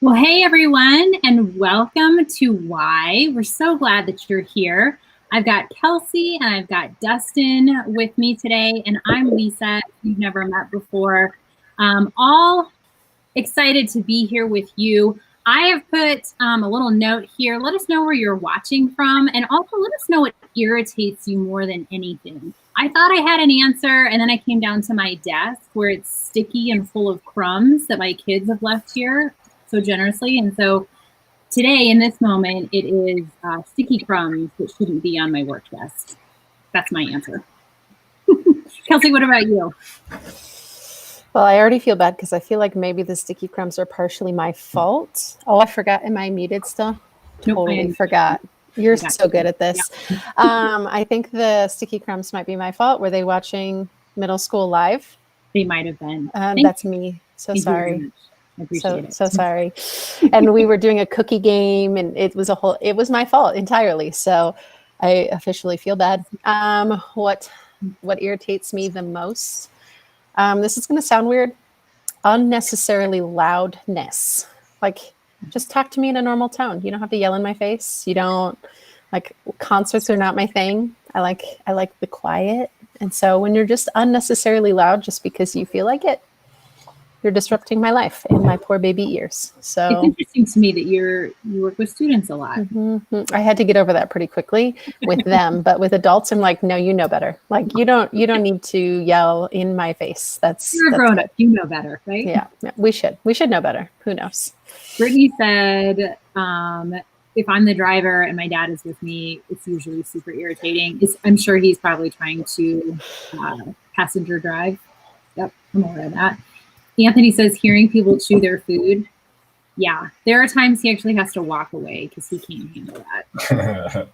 Well, hey everyone, and welcome to Why. We're so glad that you're here. I've got Kelsey and I've got Dustin with me today, and I'm Lisa, if you've never met before. All excited to be here with you. I have put a little note here. Let us know where you're watching from, and also let us know what irritates you more than anything. I thought I had an answer, and then I came down to my desk where it's sticky and full of crumbs that my kids have left here so generously. And so today, in this moment, it is sticky crumbs that shouldn't be on my work desk. That's my answer. Kelsey, what about you? Well, I already feel bad because I feel like maybe the sticky crumbs are partially my fault. Oh, I forgot. Am I muted still? Totally forgot. You're so good at this. Yeah. I think the sticky crumbs might be my fault. Were they watching Middle School Live? They might have been. That's me. So sorry. I appreciate it. So sorry. And we were doing a cookie game, and it was my fault entirely. So I officially feel bad. What irritates me the most? This is going to sound weird. Unnecessarily loudness. Like, just talk to me in a normal tone. You don't have to yell in my face. You don't, like, concerts are not my thing. I like the quiet. And so when you're just unnecessarily loud just because you feel like it, you're disrupting my life and my poor baby ears. So it's interesting to me that you work with students a lot. Mm-hmm. I had to get over that pretty quickly with them, but with adults, I'm like, no, you know better. Like, you don't need to yell in my face. You're a grown up. You know better, right? Yeah, we should know better. Who knows? Brittany said, if I'm the driver and my dad is with me, it's usually super irritating. I'm sure he's probably trying to passenger drive. Yep, I'm aware of that. Anthony says, hearing people chew their food. Yeah, there are times he actually has to walk away because he can't handle that.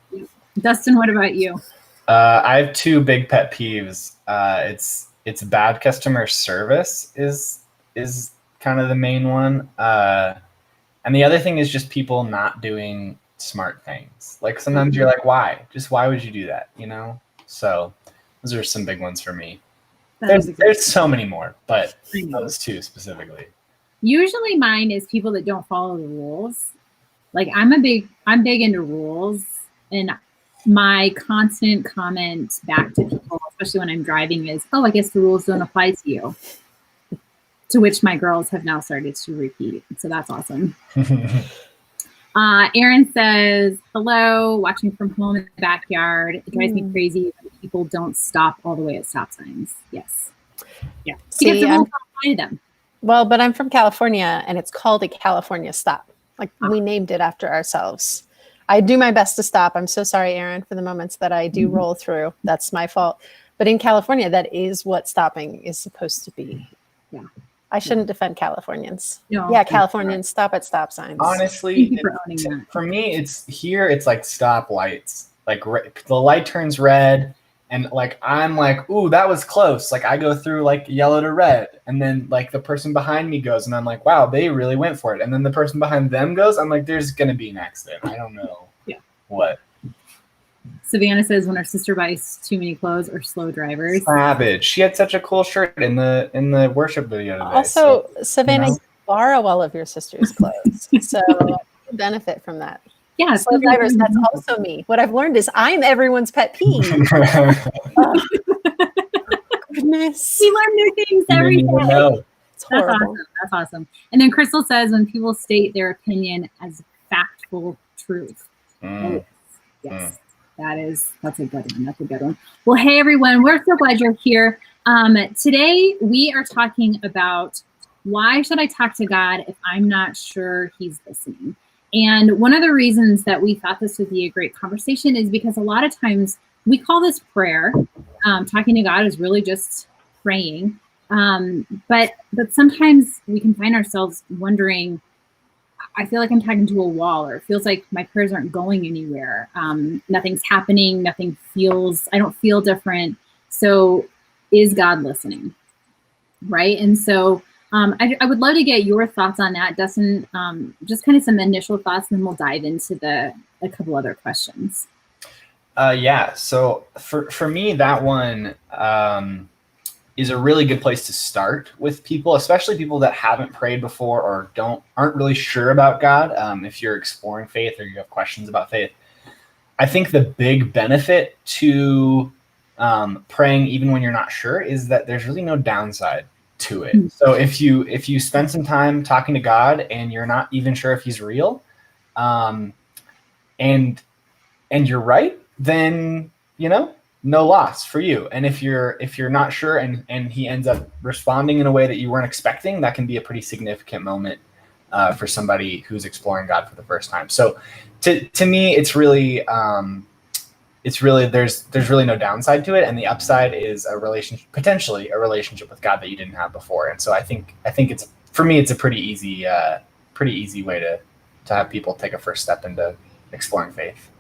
Dustin, what about you? I have two big pet peeves. It's bad customer service is kind of the main one. And the other thing is just people not doing smart things. Like, sometimes you're like, why? Just why would you do that? You know? So those are some big ones for me. There's so many more, but those two specifically. Usually mine is people that don't follow the rules. Like, I'm big into rules, and my constant comment back to people, especially when I'm driving, is, oh, I guess the rules don't apply to you. To which my girls have now started to repeat. So that's awesome. Aaron says, hello, watching from home in the backyard. It drives me crazy when people don't stop all the way at stop signs. Yes. Yeah. Because the rules don't apply to them. Well, but I'm from California, and it's called a California stop. Like, we named it after ourselves. I do my best to stop. I'm so sorry, Aaron, for the moments that I do roll through. That's my fault. But in California, that is what stopping is supposed to be. Yeah. I shouldn't defend Californians. No, yeah, Californians stop at stop signs. Honestly, for me, it's like stop lights. Like, the light turns red, and like, I'm like, ooh, that was close. Like, I go through like yellow to red, and then like the person behind me goes, and I'm like, wow, they really went for it. And then the person behind them goes, I'm like, there's gonna be an accident. I don't know what. Savannah says, when her sister buys too many clothes or slow drivers. Savage. She had such a cool shirt in the worship video today. Also, Savannah, you borrow all of your sister's clothes, so you benefit from that. Yeah, slow drivers. That's also me. What I've learned is I'm everyone's pet peeve. Goodness, we learn new things every day. It's horrible. That's awesome. And then Crystal says, when people state their opinion as factful truth. Yes. That's a good one. That's a good one. Well, hey everyone, we're so glad you're here. Today we are talking about, why should I talk to God if I'm not sure he's listening? And one of the reasons that we thought this would be a great conversation is because a lot of times we call this prayer. Talking to God is really just praying. But sometimes we can find ourselves wondering, I feel like I'm talking to a wall, or it feels like my prayers aren't going anywhere. Nothing's happening. I don't feel different. So is God listening? Right. And so I would love to get your thoughts on that, Dustin. Just kind of some initial thoughts, and then we'll dive into a couple other questions. Yeah. So for me, that one is a really good place to start with people, especially people that haven't prayed before or aren't really sure about God. If you're exploring faith or you have questions about faith, I think the big benefit to praying, even when you're not sure, is that there's really no downside to it. So if you spend some time talking to God and you're not even sure if He's real, and you're right, then no loss for you. And if you're not sure and He ends up responding in a way that you weren't expecting, that can be a pretty significant moment for somebody who's exploring God for the first time. So to me, it's really there's really no downside to it, and the upside is potentially a relationship with God that you didn't have before. And so I think it's, for me, it's a pretty easy way to have people take a first step into exploring faith.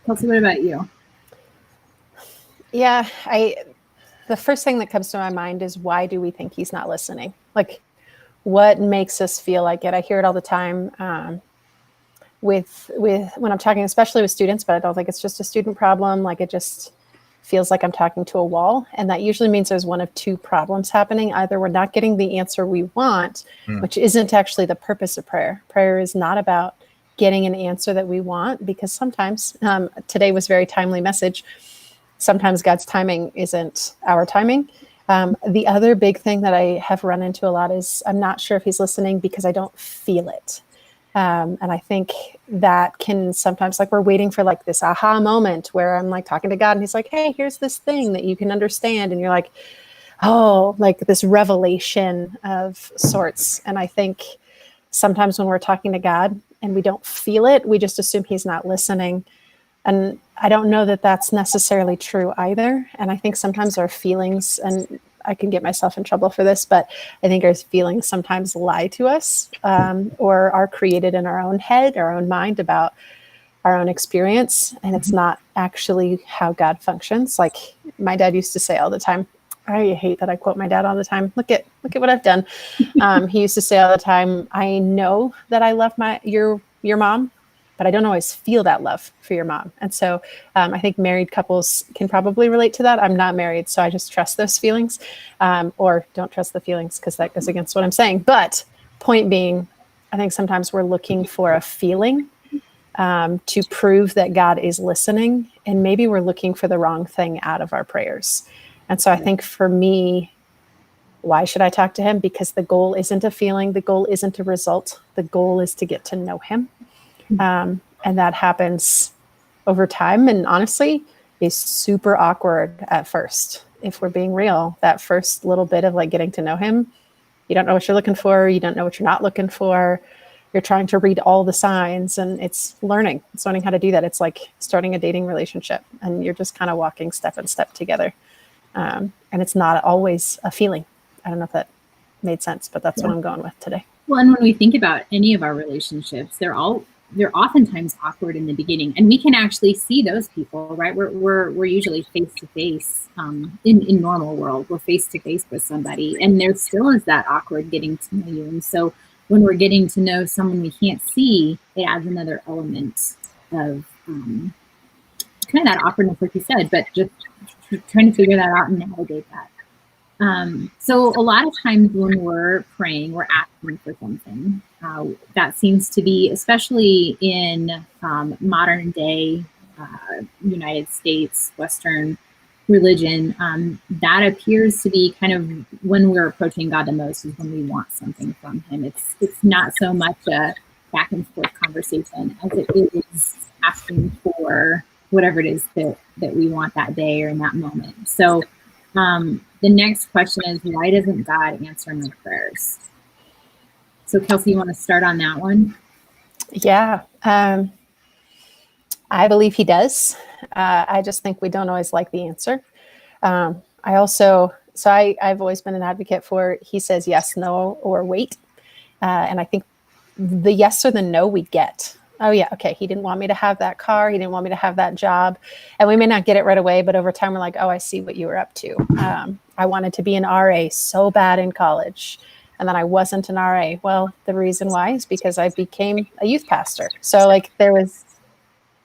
Kelsey, what about you? Yeah, the first thing that comes to my mind is, why do we think He's not listening? Like, what makes us feel like it? I hear it all the time with when I'm talking, especially with students, but I don't think it's just a student problem. Like, it just feels like I'm talking to a wall. And that usually means there's one of two problems happening. Either we're not getting the answer we want, which isn't actually the purpose of prayer. Prayer is not about getting an answer that we want, because sometimes, today was a very timely message, sometimes God's timing isn't our timing. The other big thing that I have run into a lot is, I'm not sure if He's listening because I don't feel it. And I think that can sometimes, like, we're waiting for like this aha moment where I'm like talking to God and He's like, hey, here's this thing that you can understand. And you're like, oh, like this revelation of sorts. And I think sometimes when we're talking to God and we don't feel it, we just assume He's not listening. And I don't know that that's necessarily true either. And I think sometimes our feelings, and I can get myself in trouble for this, but I think our feelings sometimes lie to us, or are created in our own head, our own mind, about our own experience. And it's not actually how God functions. Like my dad used to say all the time, I hate that I quote my dad all the time. Look at what I've done. He used to say all the time, I know that I love your mom, but I don't always feel that love for your mom. And so I think married couples can probably relate to that. I'm not married, so I just trust those feelings, or don't trust the feelings, because that goes against what I'm saying. But point being, I think sometimes we're looking for a feeling to prove that God is listening. And maybe we're looking for the wrong thing out of our prayers. And so I think for me, why should I talk to Him? Because the goal isn't a feeling. The goal isn't a result. The goal is to get to know Him. And that happens over time, and honestly is super awkward at first. If we're being real, that first little bit of like getting to know Him, you don't know what you're looking for. You don't know what you're not looking for. You're trying to read all the signs, and it's learning how to do that. It's like starting a dating relationship, and you're just kind of walking step and step together. And it's not always a feeling. I don't know if that made sense, but that's what I'm going with today. Well, and when we think about any of our relationships, they're oftentimes awkward in the beginning, and we can actually see those people, right? We're usually face to face in normal world. We're face to face with somebody, and there still is that awkward getting to know you. And so when we're getting to know someone we can't see, it adds another element of kind of that awkwardness, like you said, but just trying to figure that out and navigate that. So a lot of times when we're praying, we're asking for something. That seems to be, especially in modern day United States, Western religion, that appears to be kind of when we're approaching God the most is when we want something from Him. It's not so much a back and forth conversation as it is asking for whatever it is that we want that day or in that moment. So the next question is, why doesn't God answer my prayers? So Kelsey, you want to start on that one? Yeah. I believe He does. I just think we don't always like the answer. I've always been an advocate for, He says yes, no, or wait. And I think the yes or the no we get. Oh yeah, okay, He didn't want me to have that car. He didn't want me to have that job. And we may not get it right away, but over time we're like, oh, I see what you were up to. I wanted to be an RA so bad in college, and then I wasn't an RA. Well, the reason why is because I became a youth pastor. So like there was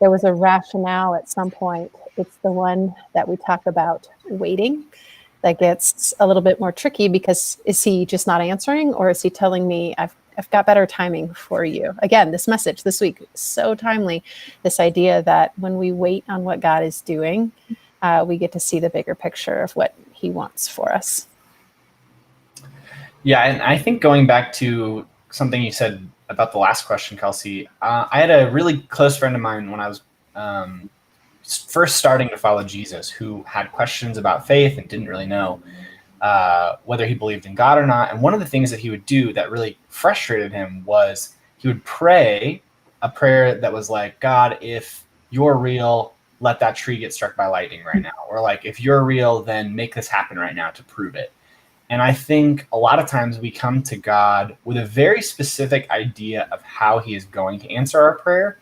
there was a rationale at some point. It's the one that we talk about waiting that gets a little bit more tricky, because is he just not answering, or is he telling me I've got better timing for you? Again, this message this week, so timely. This idea that when we wait on what God is doing, we get to see the bigger picture of what he wants for us. Yeah, and I think going back to something you said about the last question, Kelsey, I had a really close friend of mine when I was first starting to follow Jesus, who had questions about faith and didn't really know whether he believed in God or not. And one of the things that he would do that really frustrated him was he would pray a prayer that was like, God, if you're real, let that tree get struck by lightning right now. Or like, if you're real, then make this happen right now to prove it. And I think a lot of times we come to God with a very specific idea of how he is going to answer our prayer.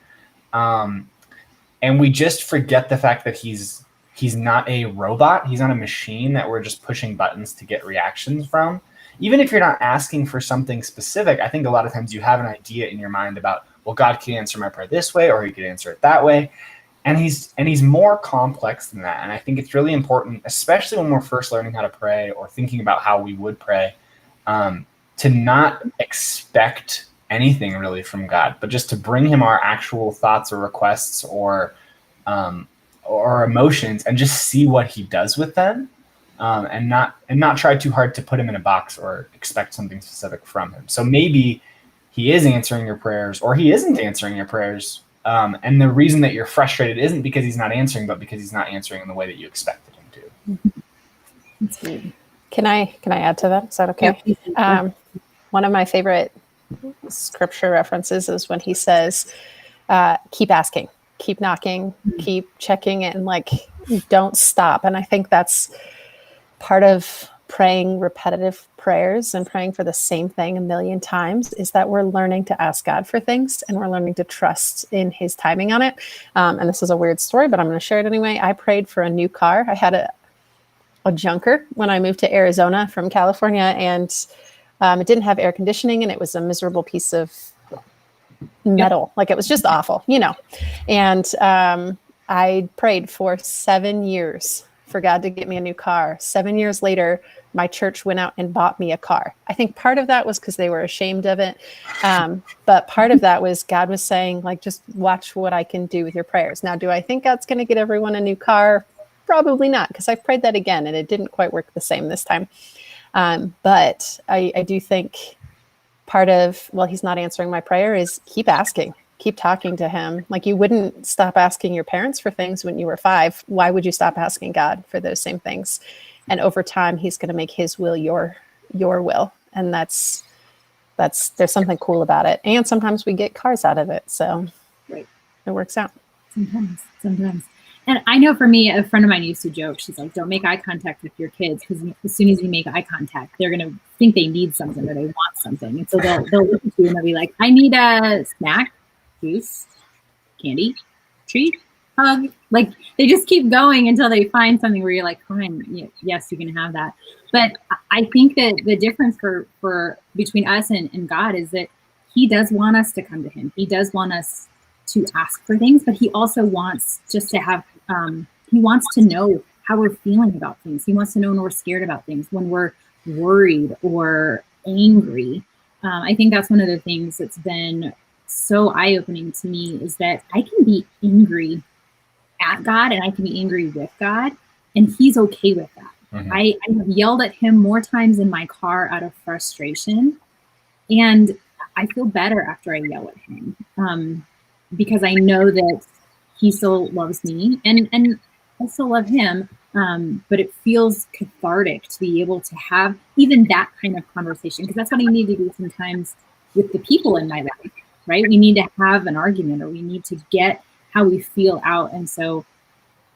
And we just forget the fact that he's not a robot. He's not a machine that we're just pushing buttons to get reactions from. Even if you're not asking for something specific, I think a lot of times you have an idea in your mind about, well, God can answer my prayer this way, or he could answer it that way. And he's more complex than that. And I think it's really important, especially when we're first learning how to pray or thinking about how we would pray, to not expect anything really from God, but just to bring him our actual thoughts or requests or emotions, and just see what he does with them, and not try too hard to put him in a box or expect something specific from him. So maybe he is answering your prayers, or he isn't answering your prayers. And the reason that you're frustrated isn't because he's not answering, but because he's not answering in the way that you expected him to. That's good. Can I add to that? Is that okay? Yeah. One of my favorite scripture references is when he says, keep asking, keep knocking, keep checking it, and like, don't stop. And I think that's part of praying repetitive prayers and praying for the same thing a million times, is that we're learning to ask God for things, and we're learning to trust in his timing on it. And this is a weird story, but I'm going to share it anyway. I prayed for a new car. I had a junker when I moved to Arizona from California, and it didn't have air conditioning, and it was a miserable piece of metal. Yep. Like, it was just awful, And I prayed for 7 years for God to get me a new car. 7 years later, my church went out and bought me a car. I think part of that was because they were ashamed of it. But part of that was God was saying, like, just watch what I can do with your prayers. Now, do I think God's going to get everyone a new car? Probably not, because I prayed that again and it didn't quite work the same this time. But I do think part of, well, he's not answering my prayer, is keep asking. Keep talking to him. Like, you wouldn't stop asking your parents for things when you were 5. Why would you stop asking God for those same things? And over time, he's going to make his will your will. And that's there's something cool about it. And sometimes we get cars out of it. So right. It works out. Sometimes. And I know for me, a friend of mine used to joke, she's like, don't make eye contact with your kids, because as soon as you make eye contact, they're going to think they need something or they want something. And so they'll look at you and they'll be like, I need a snack, juice, candy, treat, hug. Like, they just keep going until they find something where you're like, fine, yes, you can have that. But I think that the difference for between us and God is that he does want us to come to him. He does want us to ask for things, but he also wants just to have, he wants to know how we're feeling about things. He wants to know when we're scared about things, when we're worried or angry. I think that's one of the things that's been so eye-opening to me, is that I can be angry at God and I can be angry with God, and he's okay with that. Mm-hmm. I have yelled at him more times in my car out of frustration, and I feel better after I yell at him, because I know that he still loves me and I still love him. But it feels cathartic to be able to have even that kind of conversation, because that's what I need to do sometimes with the people in my life, right? We need to have an argument, or we need to get how we feel out. And so,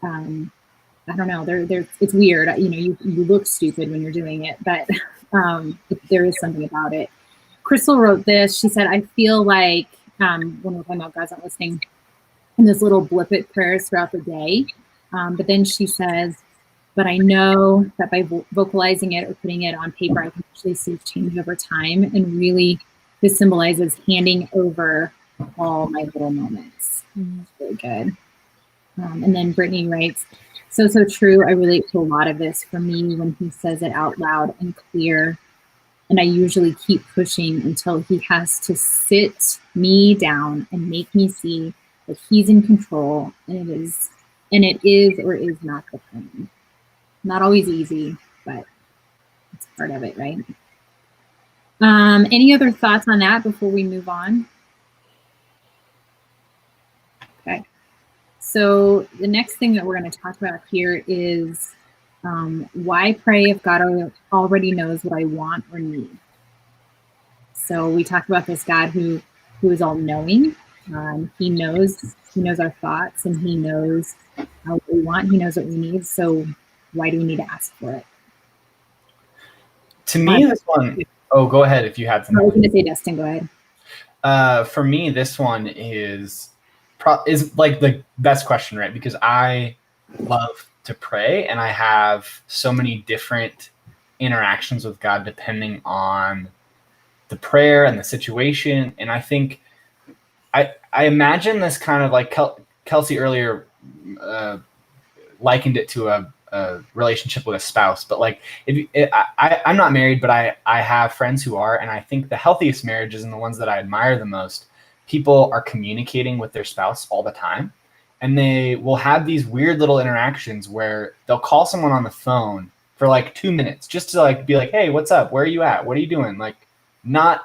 I don't know, it's weird. You look stupid when you're doing it, but there is something about it. Crystal wrote this. She said, I feel like when we're talking about God's not listening, in this little blip it prayers throughout the day. But then she says, but I know that by vocalizing it or putting it on paper, I can actually see change over time. And really, this symbolizes handing over all my little moments. That's really good. And then Brittany writes, so true. I relate to a lot of this. For me, when he says it out loud and clear, and I usually keep pushing until he has to sit me down and make me see that he's in control, and it is or is not the plan. Not always easy, but it's part of it, right? Any other thoughts on that before we move on? Okay. So the next thing that we're going to talk about here is why pray if God already knows what I want or need. So we talked about this God who is all knowing. He knows our thoughts, and he knows what we want. He knows what we need. So why do we need to ask for it? To me, this one, oh, go ahead if you had something. I was going to say, Dustin, go ahead. For me, this one is like the best question, right? Because I love to pray, and I have so many different interactions with God depending on the prayer and the situation. And I think I imagine this kind of like Kelsey earlier likened it to a relationship with a spouse. But like, I'm not married, but I have friends who are, and I think the healthiest marriages and the ones that I admire the most, people are communicating with their spouse all the time. And they will have these weird little interactions where they'll call someone on the phone for like 2 minutes just to like be like, hey, what's up? Where are you at? What are you doing? Like, not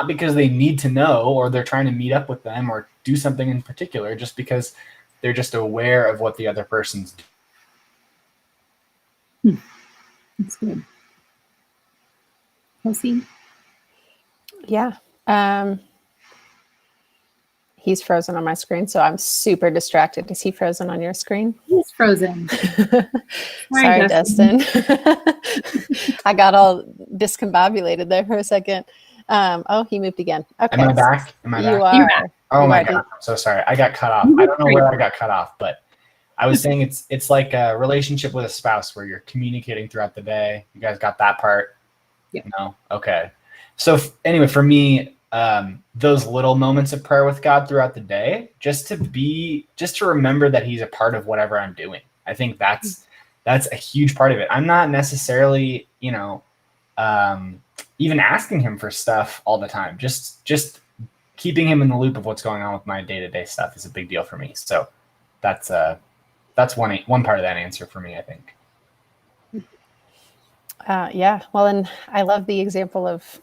because they need to know or they're trying to meet up with them or do something in particular, just because they're just aware of what the other person's doing. That's good. Kelsey? Yeah. He's frozen on my screen, so I'm super distracted. Is he frozen on your screen? He's frozen. Sorry, Dustin. I got all discombobulated there for a second. Oh, he moved again. Okay. Am I back? You are. Oh my God. I'm so sorry. I got cut off. I don't know where I got cut off, but I was saying it's like a relationship with a spouse where you're communicating throughout the day. You guys got that part? Yeah. No? Okay. So anyway, for me, those little moments of prayer with God throughout the day, just to remember that he's a part of whatever I'm doing. I think that's a huge part of it. I'm not necessarily, even asking him for stuff all the time. Just keeping him in the loop of what's going on with my day-to-day stuff is a big deal for me. So that's one part of that answer for me, I think. Yeah. Well, and I love the example of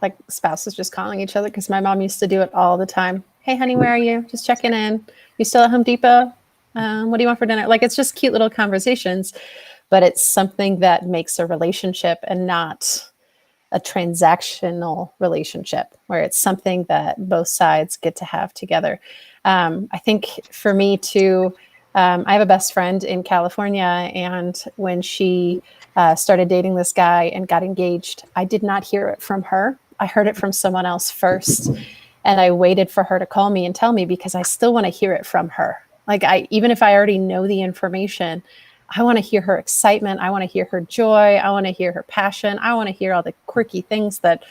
like spouses just calling each other, because my mom used to do it all the time. Hey, honey, where are you? Just checking in. You still at Home Depot? What do you want for dinner? Like, it's just cute little conversations, but it's something that makes a relationship and not a transactional relationship where it's something that both sides get to have together. I think for me too, I have a best friend in California, and when she started dating this guy and got engaged, I did not hear it from her. I heard it from someone else first, and I waited for her to call me and tell me, because I still want to hear it from her. Like, even if I already know the information, I want to hear her excitement. I want to hear her joy. I want to hear her passion. I want to hear all the quirky things that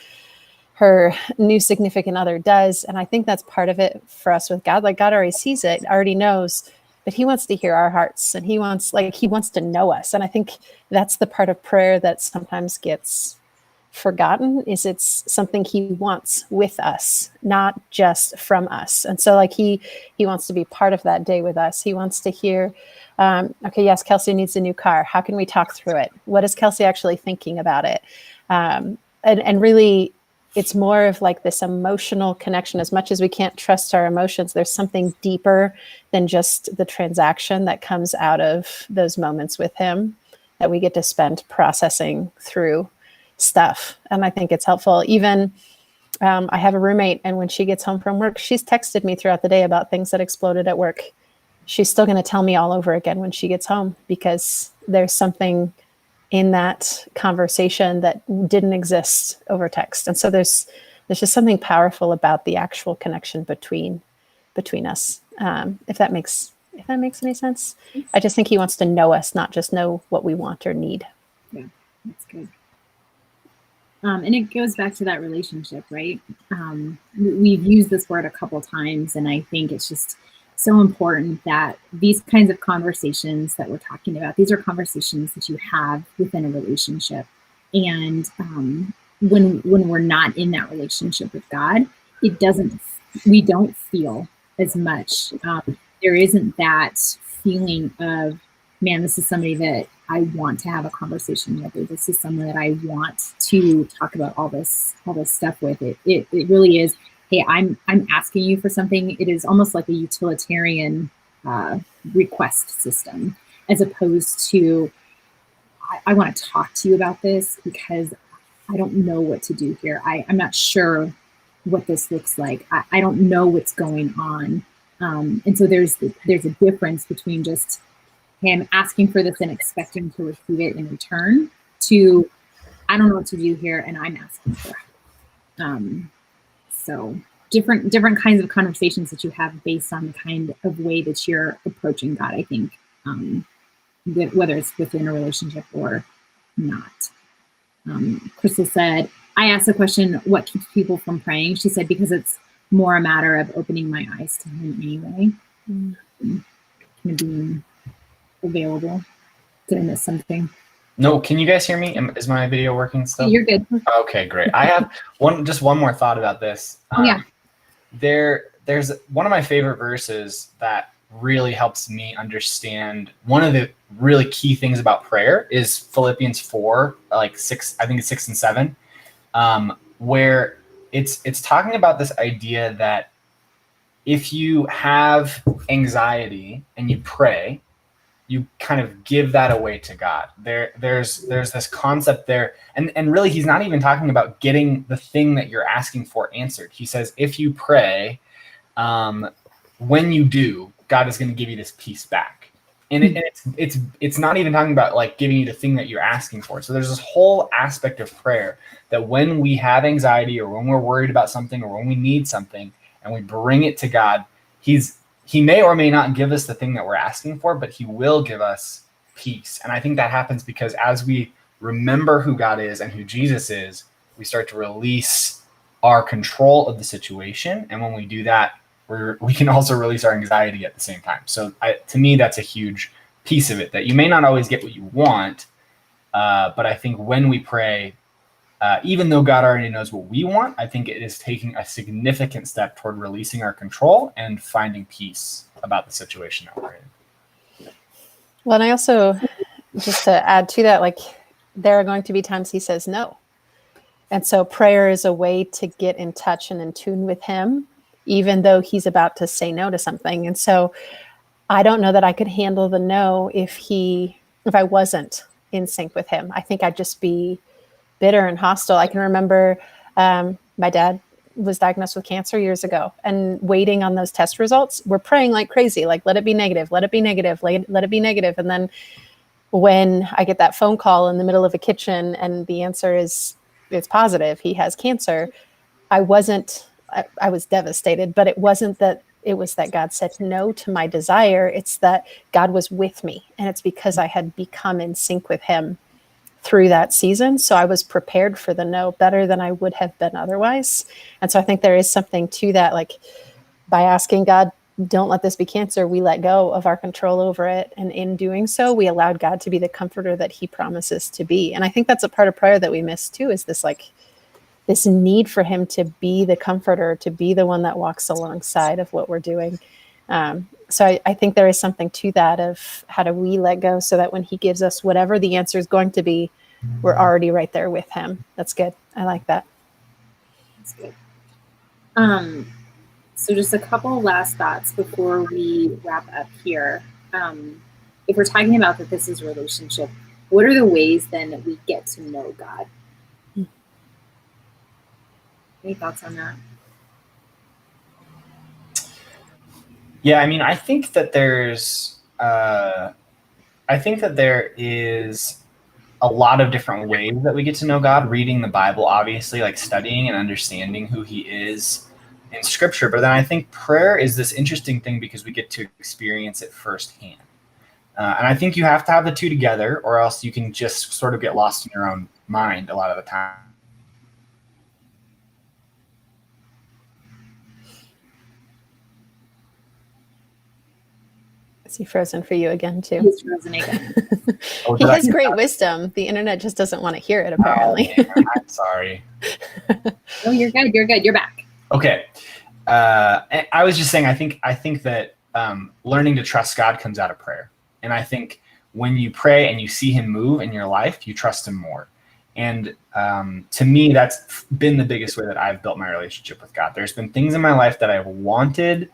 her new significant other does. And I think that's part of it for us with God. Like, God already sees it, already knows, but he wants to hear our hearts, and he wants to know us. And I think that's the part of prayer that sometimes gets forgotten, is it's something he wants with us, not just from us. And so like he wants to be part of that day with us. He wants to hear, okay, yes, Kelsey needs a new car. How can we talk through it? What is Kelsey actually thinking about it? And really, it's more of like this emotional connection. As much as we can't trust our emotions, there's something deeper than just the transaction that comes out of those moments with him that we get to spend processing through stuff. And I think it's helpful. Even I have a roommate, and when she gets home from work, she's texted me throughout the day about things that exploded at work. She's still going to tell me all over again when she gets home, because there's something in that conversation that didn't exist over text. And so there's just something powerful about the actual connection between us. If that makes any sense. I just think he wants to know us, not just know what we want or need. Yeah, that's good. And it goes back to that relationship, right? We've used this word a couple times, and I think it's just so important that these kinds of conversations that we're talking about, these are conversations that you have within a relationship. And when we're not in that relationship with God, we don't feel as much. There isn't that feeling of, man, this is somebody that I want to have a conversation with, or this is someone that I want to talk about all this stuff with. It really is, hey, I'm asking you for something. It is almost like a utilitarian request system, as opposed to, I want to talk to you about this because I don't know what to do here. I'm not sure what this looks like. I don't know what's going on. And so there's a difference between just, hey, I'm asking for this and expecting to receive it in return, to, I don't know what to do here and I'm asking for it. So different kinds of conversations that you have based on the kind of way that you're approaching God, I think, whether it's within a relationship or not. Crystal said, I asked the question, what keeps people from praying? She said, because it's more a matter of opening my eyes to him anyway. Kind of being available. Did I miss something? No, can you guys hear me? Is my video working still? You're good. Okay, great. I have one more thought about this. Yeah. There's one of my favorite verses that really helps me understand one of the really key things about prayer is Philippians 4, like 6, I think it's 6 and 7, where it's talking about this idea that if you have anxiety and you pray, you kind of give that away to God. There's this concept there, and really he's not even talking about getting the thing that you're asking for answered. He says if you pray, when you do, God is going to give you this peace back. And it's not even talking about like giving you the thing that you're asking for. So there's this whole aspect of prayer that when we have anxiety or when we're worried about something or when we need something and we bring it to God, he may or may not give us the thing that we're asking for, but he will give us peace. And I think that happens because as we remember who God is and who Jesus is, we start to release our control of the situation. And when we do that, we can also release our anxiety at the same time. So to me, that's a huge piece of it, that you may not always get what you want, but I think when we pray, even though God already knows what we want, I think it is taking a significant step toward releasing our control and finding peace about the situation that we're in. Well, and I also, just to add to that, like there are going to be times he says no. And so prayer is a way to get in touch and in tune with him, even though he's about to say no to something. And so I don't know that I could handle the no if I wasn't in sync with him. I think I'd just be bitter and hostile. I can remember my dad was diagnosed with cancer years ago, and waiting on those test results, we're praying like crazy, like, let it be negative, let it be negative, let it be negative. And then when I get that phone call in the middle of a kitchen and the answer is it's positive, he has cancer, I was devastated, but it wasn't that it was that God said no to my desire. It's that God was with me. And it's because I had become in sync with him through that season. So I was prepared for the no better than I would have been otherwise. And so I think there is something to that, like by asking God, don't let this be cancer, we let go of our control over it. And in doing so, we allowed God to be the comforter that he promises to be. And I think that's a part of prayer that we miss too, is this need for him to be the comforter, to be the one that walks alongside of what we're doing. So I think there is something to that of how do we let go so that when he gives us whatever the answer is going to be, we're already right there with him. That's good. I like that. That's good. So just a couple last thoughts before we wrap up here. If we're talking about that this is a relationship, what are the ways then that we get to know God? Any thoughts on that? Yeah, I mean, I think that there is a lot of different ways that we get to know God. Reading the Bible, obviously, like studying and understanding who he is in scripture. But then I think prayer is this interesting thing because we get to experience it firsthand. And I think you have to have the two together, or else you can just sort of get lost in your own mind a lot of the time. Is he frozen for you again too? He's frozen again. He has great wisdom. The internet just doesn't want to hear it, apparently. Oh, man, I'm sorry. Oh, you're good. You're good. You're back. Okay. I was just saying, I think that learning to trust God comes out of prayer. And I think when you pray and you see him move in your life, you trust him more. And to me, that's been the biggest way that I've built my relationship with God. There's been things in my life that I've wanted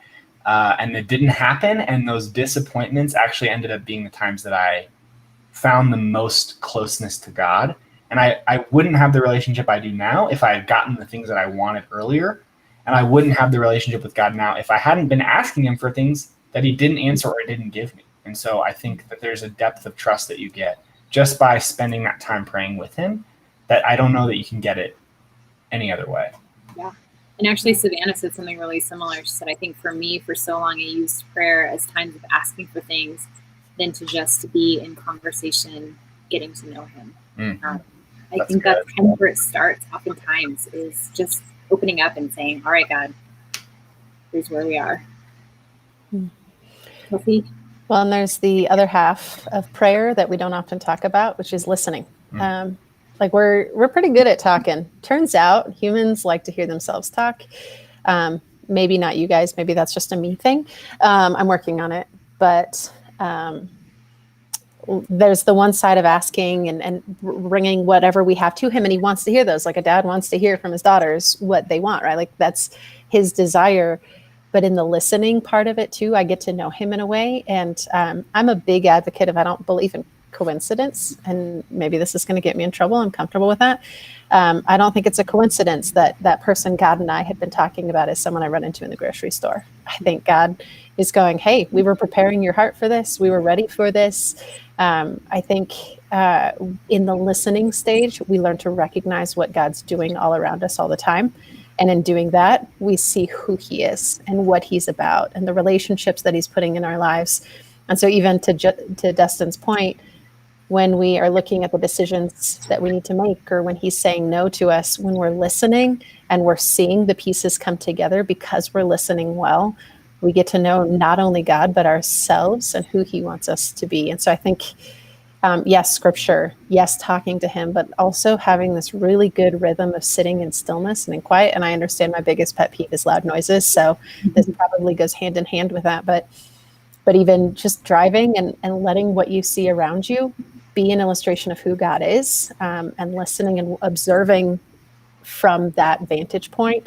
and it didn't happen. And those disappointments actually ended up being the times that I found the most closeness to God. And I wouldn't have the relationship I do now if I had gotten the things that I wanted earlier. And I wouldn't have the relationship with God now if I hadn't been asking him for things that he didn't answer or didn't give me. And so I think that there's a depth of trust that you get just by spending that time praying with him that I don't know that you can get it any other way. Yeah. And actually, Savannah said something really similar. She said, I think for me, for so long, I used prayer as times of asking for things than to just be in conversation, getting to know him. I think that's kind of where it starts oftentimes, is just opening up and saying, all right, God, here's where we are. Kelsey? Well, and there's the other half of prayer that we don't often talk about, which is listening. Like we're pretty good at talking. Turns out humans like to hear themselves talk. Maybe not you guys. Maybe that's just a me thing. I'm working on it. But there's the one side of asking and bringing whatever we have to him. And he wants to hear those. Like a dad wants to hear from his daughters what they want, right? Like that's his desire. But in the listening part of it too, I get to know him in a way. And I'm a big advocate of, I don't believe in coincidence. And maybe this is going to get me in trouble. I'm comfortable with that. I don't think it's a coincidence that that person God and I had been talking about is someone I run into in the grocery store. I think God is going, hey, we were preparing your heart for this. We were ready for this. I think in the listening stage, we learn to recognize what God's doing all around us all the time. And in doing that, we see who he is and what he's about and the relationships that he's putting in our lives. And so even to Dustin's point, when we are looking at the decisions that we need to make, or when he's saying no to us, when we're listening and we're seeing the pieces come together because we're listening well, we get to know not only God, but ourselves and who he wants us to be. And so I think, yes, scripture, yes, talking to him, but also having this really good rhythm of sitting in stillness and in quiet. And I understand my biggest pet peeve is loud noises. So this probably goes hand in hand with that. But even just driving and letting what you see around you be an illustration of who God is, and listening and observing from that vantage point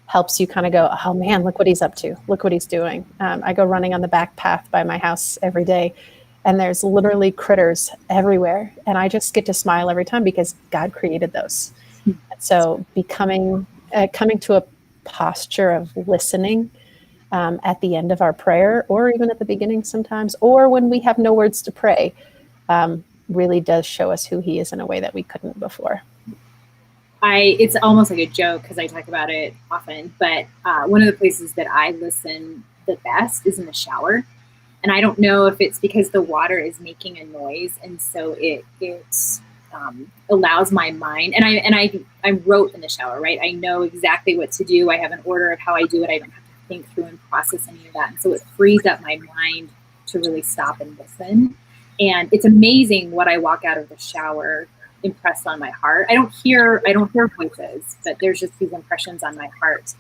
helps you kind of go, oh man, look what he's up to. Look what he's doing. I go running on the back path by my house every day, and there's literally critters everywhere. And I just get to smile every time because God created those. And so coming to a posture of listening at the end of our prayer, or even at the beginning sometimes, or when we have no words to pray, really does show us who he is in a way that we couldn't before. It's almost like a joke because I talk about it often, but one of the places that I listen the best is in the shower. And I don't know if it's because the water is making a noise, and so it allows my mind. And I wrote in the shower, right? I know exactly what to do. I have an order of how I do it. I don't have to think through and process any of that, and so it frees up my mind to really stop and listen. And it's amazing what I walk out of the shower impressed on my heart. I don't hear voices, but there's just these impressions on my heart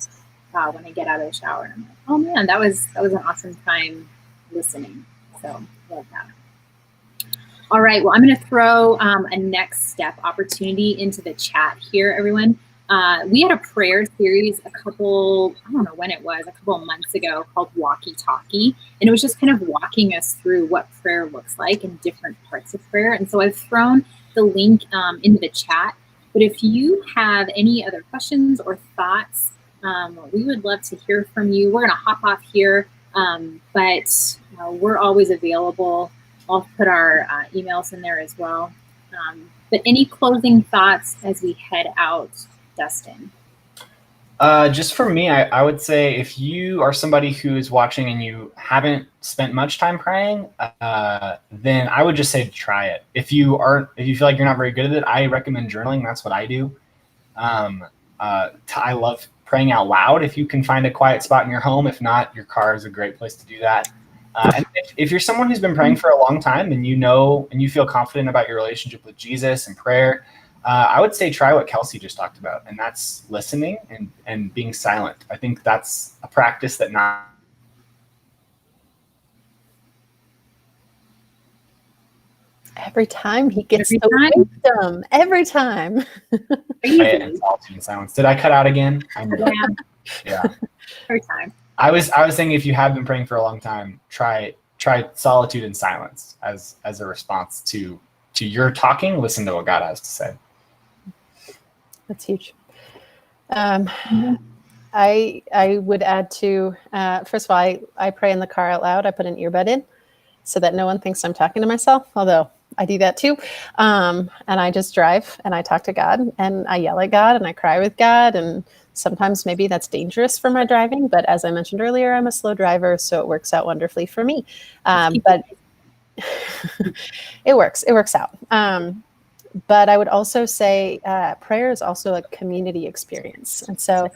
when I get out of the shower. And I'm like, oh man, that was an awesome time listening. So I love that. All right, well, I'm going to throw a next step opportunity into the chat here, everyone. We had a prayer series I don't know when it was, a couple of months ago, called Walkie Talkie. And it was just kind of walking us through what prayer looks like in different parts of prayer. And so I've thrown the link into the chat. But if you have any other questions or thoughts, we would love to hear from you. We're going to hop off here, but we're always available. I'll put our emails in there as well. But any closing thoughts as we head out, Dustin? Just for me, I would say if you are somebody who is watching and you haven't spent much time praying, then I would just say to try it. If you feel like you're not very good at it, I recommend journaling. That's what I do. I love praying out loud. If you can find a quiet spot in your home, if not, your car is a great place to do that. And if you're someone who's been praying for a long time and you know and you feel confident about your relationship with Jesus and prayer, I would say try what Kelsey just talked about, and that's listening and being silent. I think that's a practice that not Every time he gets Every the time. wisdom. Every time. quiet and solitude and silence. Did I cut out again? Yeah. Every time. I was saying if you have been praying for a long time, try solitude and silence as a response to your talking. Listen to what God has to say. That's huge. I would add to, first of all, I pray in the car out loud. I put an earbud in so that no one thinks I'm talking to myself, although I do that too. And I just drive and I talk to God and I yell at God and I cry with God. And sometimes maybe that's dangerous for my driving, but as I mentioned earlier, I'm a slow driver, so it works out wonderfully for me. But it works out. But I would also say prayer is also a community experience. And so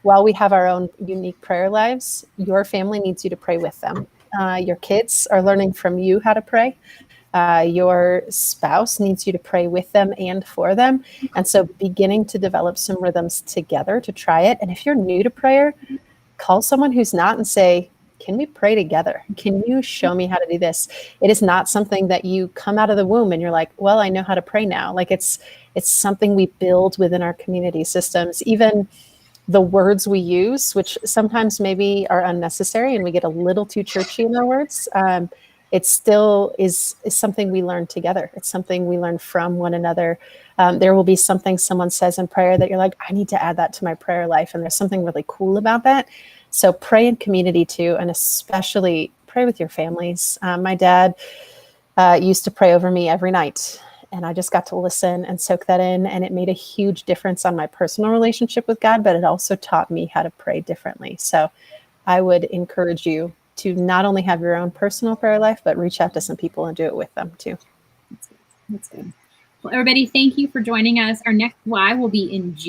while we have our own unique prayer lives, your family needs you to pray with them. Your kids are learning from you how to pray. Your spouse needs you to pray with them and for them. And so beginning to develop some rhythms together to try it. And if you're new to prayer, call someone who's not and say, can we pray together? Can you show me how to do this? It is not something that you come out of the womb and you're like, well, I know how to pray now. Like it's something we build within our community systems. Even the words we use, which sometimes maybe are unnecessary and we get a little too churchy in our words, it still is something we learn together. It's something we learn from one another. There will be something someone says in prayer that you're like, I need to add that to my prayer life. And there's something really cool about that. So pray in community too, and especially pray with your families. My dad used to pray over me every night, and I just got to listen and soak that in. And it made a huge difference on my personal relationship with God, but it also taught me how to pray differently. So I would encourage you to not only have your own personal prayer life, but reach out to some people and do it with them too. That's good. Well, everybody, thank you for joining us. Our next why will be in June.